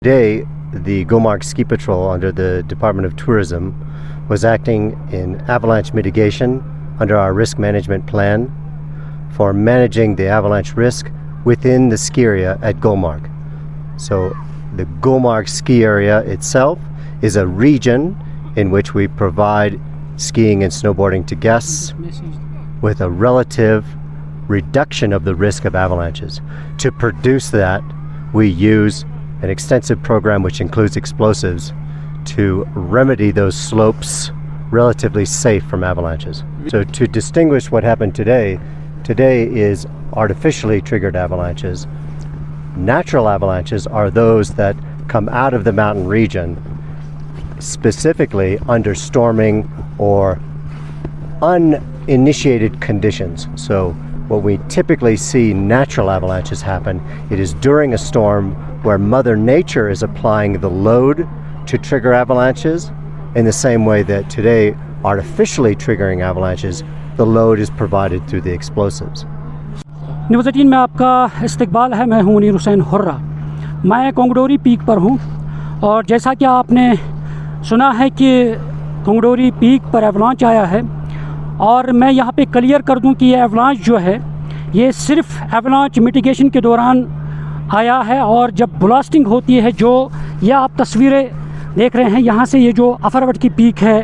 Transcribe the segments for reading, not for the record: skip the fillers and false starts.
Today, the Gulmarg Ski Patrol under the Department of Tourism was acting in avalanche mitigation under our risk management plan for managing the avalanche risk within the ski area at Gulmarg. So the Gulmarg ski area itself is a region in which we provide skiing and snowboarding to guests with a relative reduction of the risk of avalanches. To produce that, we use an extensive program which includes explosives to remedy those slopes relatively safe from avalanches. So to distinguish what happened today is artificially triggered avalanches. Natural avalanches are those that come out of the mountain region, specifically under storming or uninitiated conditions. So what we typically see natural avalanches happen, it is during a storm where Mother Nature is applying the load to trigger avalanches in the same way that today artificially triggering avalanches, the load is provided through the explosives. News 18 में आपका इस्तकबाल है। मैं हूं Munir Hussain hurrah. मैं कोंगडोरी peak पर हूं और जैसा कि आपने सुना है कि कोंगडोरी पीक पर एवलांच आया है और मैं यहां पे क्लियर कर दूं कि ये एवलांच जो है ये सिर्फ एवलांच मिटिगेशन के दौरान आया है। और जब ब्लास्टिंग होती है, जो ये आप तस्वीरें देख रहे हैं, यहाँ से ये जो अफरवट की पीक है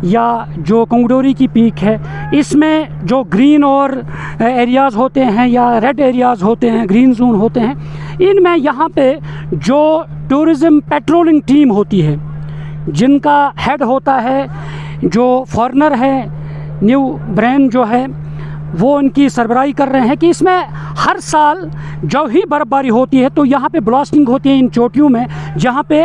या जो कोंगडोरी की पीक है, इसमें जो ग्रीन और एरियाज़ होते हैं या रेड एरियाज़ होते हैं, ग्रीन जोन होते हैं, इनमें यहाँ पे जो टूरिज़म पेट्रोलिंग टीम होती है, जिनका हेड होता है जो फॉरेनर है, न्यू ब्रेन जो है, वो उनकी सरबराही कर रहे हैं कि इसमें हर साल जब ही बर्फ़बारी होती है तो यहाँ पे ब्लास्टिंग होती है इन चोटियों में, जहाँ पे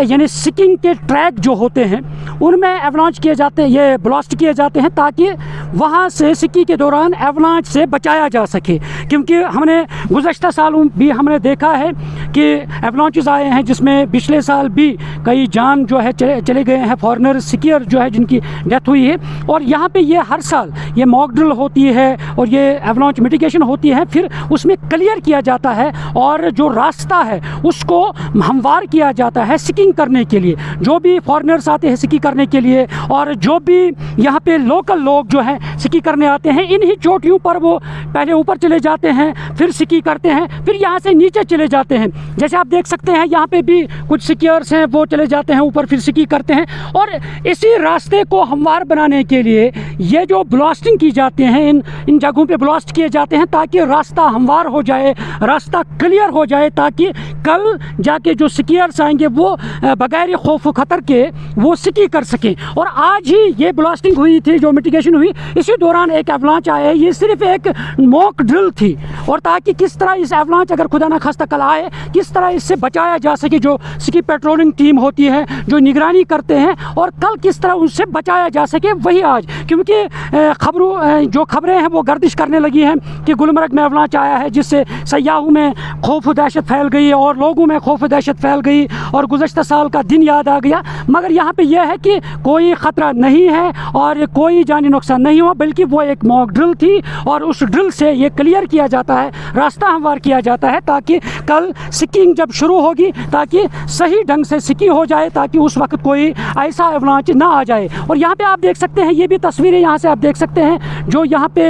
यानी स्कीइंग के ट्रैक जो होते हैं उनमें एवलांच किए जाते हैं, ये ब्लास्ट किए जाते हैं ताकि वहाँ से स्की के दौरान एवलांच से बचाया जा सके। क्योंकि हमने गुज़श्ता सालों भी हमने देखा है कि एवलांचेस आए हैं जिसमें पिछले साल भी कई जान जो है चले गए हैं, फॉरेनर स्कीयर जो है जिनकी डेथ हुई है। और यहाँ पे ये हर साल ये मॉक ड्रिल होती है और ये एवलांच मिटिगेशन होती है, फिर उसमें क्लियर किया जाता है और जो रास्ता है उसको हमवार किया जाता है स्कीइंग करने के लिए। जो भी फॉरेनर्स आते हैं स्की करने के लिए और जो भी यहाँ पे लोकल लोग जो हैं स्की करने आते हैं, इन्हीं चोटियों पर वो पहले ऊपर चले जाते हैं, फिर स्की करते हैं, फिर यहाँ से नीचे चले जाते हैं। जैसे आप देख सकते हैं यहाँ पे भी कुछ स्कीयर्स हैं, वो चले जाते हैं ऊपर, फिर स्की करते हैं। और इसी रास्ते को हमवार बनाने के लिए ये जो ब्लास्टिंग की जाती हैं, इन जगहों पे ब्लास्ट किए जाते हैं ताकि रास्ता हमवार हो जाए, रास्ता क्लियर हो जाए, ताकि कल जाके जो स्कीयर्स आएंगे वो बगैर खौफ खतर के वो स्की कर सकें। और आज ही ये ब्लास्टिंग हुई थी, जो मिटिगेशन हुई, इसी दौरान एक एवलांच आया है। ये सिर्फ एक मॉक ड्रिल थी और ताकि किस तरह इस एवलांच अगर खुदा ना खास्ता कल आए, किस तरह इससे बचाया जा सके। जो स्की पेट्रोलिंग टीम होती है जो निगरानी करते हैं और कल किस तरह उनसे बचाया जा सके, वही आज। क्योंकि जो खबरें हैं वो गर्दिश करने लगी हैं कि गुलमर्ग में एवलांच आया है जिससे सयाहों में खौफ दहशत फैल गई और लोगों में खौफ दहशत फैल गई और गुज़श्ता साल का दिन याद आ गया। मगर यहाँ पे यह है कि कोई ख़तरा नहीं है और कोई जानी नुकसान नहीं हुआ, बल्कि वो एक मॉक ड्रिल थी और उस ड्रिल से ये क्लियर किया जाता है, रास्ता हमवार किया जाता है ताकि कल स्कीइंग जब शुरू होगी ताकि सही ढंग से स्की हो जाए, ताकि उस वक्त कोई ऐसा एवलांच ना आ जाए। और यहाँ पे आप देख सकते हैं, ये भी तस्वीरें यहाँ से आप देख सकते हैं, जो यहाँ पे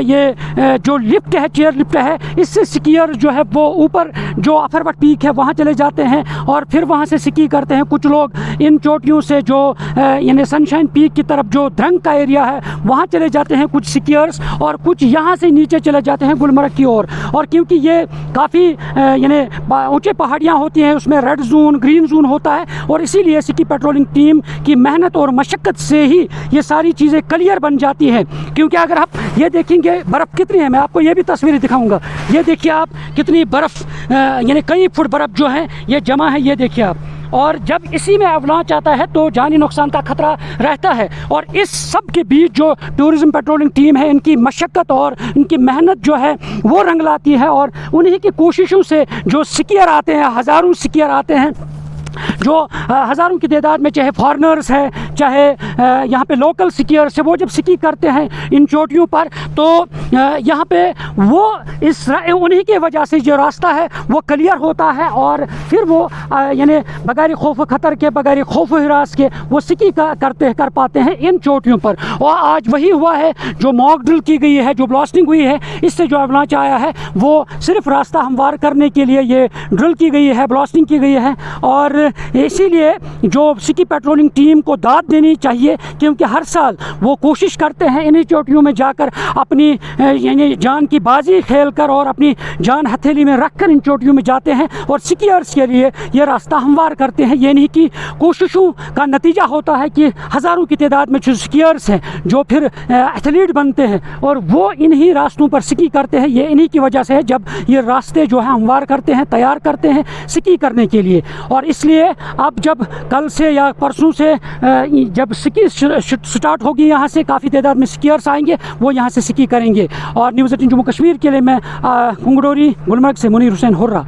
ये जो लिफ्ट है, चेयर लिफ्ट है, इससे स्कीयर जो है वो ऊपर जो अफरवट पीक है वहाँ चले जाते हैं और फिर वहाँ से स्की करते हैं। कुछ लोग इन चोटियों से जो यानी सनशाइन पीक की तरफ जो ध्रंग का एरिया है वहाँ चले जाते हैं कुछ स्कीयर्स, और कुछ यहाँ से नीचे चले जाते हैं गुलमर्ग की ओर। और क्योंकि ये काफ़ी यानी ऊंचे पहाड़ियाँ होती हैं, उसमें रेड जोन, ग्रीन जोन होता है और इसीलिए स्की पेट्रोलिंग टीम की मेहनत और मशक्क़त से ही ये सारी चीज़ें क्लियर बन जाती हैं। क्योंकि अगर आप ये देखेंगे बर्फ़ कितनी है, मैं आपको ये भी तस्वीरें दिखाऊंगा। ये देखिए आप कितनी बर्फ़, यानी कई फुट बर्फ़ जो है ये जमा है, ये देखिए आप। और जब इसी में एवलांच आता है तो जानी नुकसान का खतरा रहता है। और इस सब के बीच जो टूरिज़म पेट्रोलिंग टीम है, इनकी मशक्क़त और इनकी मेहनत जो है वो रंग लाती है और उन्हीं की कोशिशों से जो स्कीयर आते हैं, हज़ारों स्कीयर आते हैं, जो हज़ारों की तादाद में, चाहे फॉरेनर्स हैं, चाहे यहाँ पे लोकल स्कीयर्स है, वो जब स्की करते हैं इन चोटियों पर तो यहाँ पे वो उन्हीं की वजह से जो रास्ता है वो क्लियर होता है और फिर वो यानी बगैर खौफ खतर के, बगैर खौफ हिरास के वो स्की कर पाते हैं इन चोटियों पर। और आज वही हुआ है, जो मॉक ड्रिल की गई है, जो ब्लास्टिंग हुई है, इससे जो एवलांच आया है वो सिर्फ रास्ता हमवार करने के लिए ये ड्रिल की गई है, ब्लास्टिंग की गई है। और इसीलिए जो स्की पेट्रोलिंग टीम को दाद देनी चाहिए, क्योंकि हर साल वो कोशिश करते हैं इन्हीं चोटियों में जाकर अपनी यानी जान की बाजी खेल कर और अपनी जान हथेली में रख कर इन चोटियों में जाते हैं और स्कीयर्स के लिए ये रास्ता हमवार करते हैं। ये नहीं कि कोशिशों का नतीजा होता है कि हज़ारों की तादाद में जो स्कीयर्स हैं जो फिर एथलीट बनते हैं और वो इन्हीं रास्तों पर स्की करते हैं। ये इन्हीं की वजह से है जब ये रास्ते जो हैं हमवार करते हैं, तैयार करते हैं स्की करने के लिए। और इसलिए अब जब कल से या परसों से जब स्की स्टार्ट होगी, यहाँ से काफ़ी तादाद में स्कीयर्स आएंगे, वो यहाँ से स्की करेंगे। और न्यूज़ 18 जम्मू कश्मीर के लिए मैं कुंगड़ोरी गुलमर्ग से मुनीर हुसैन हुर्रा।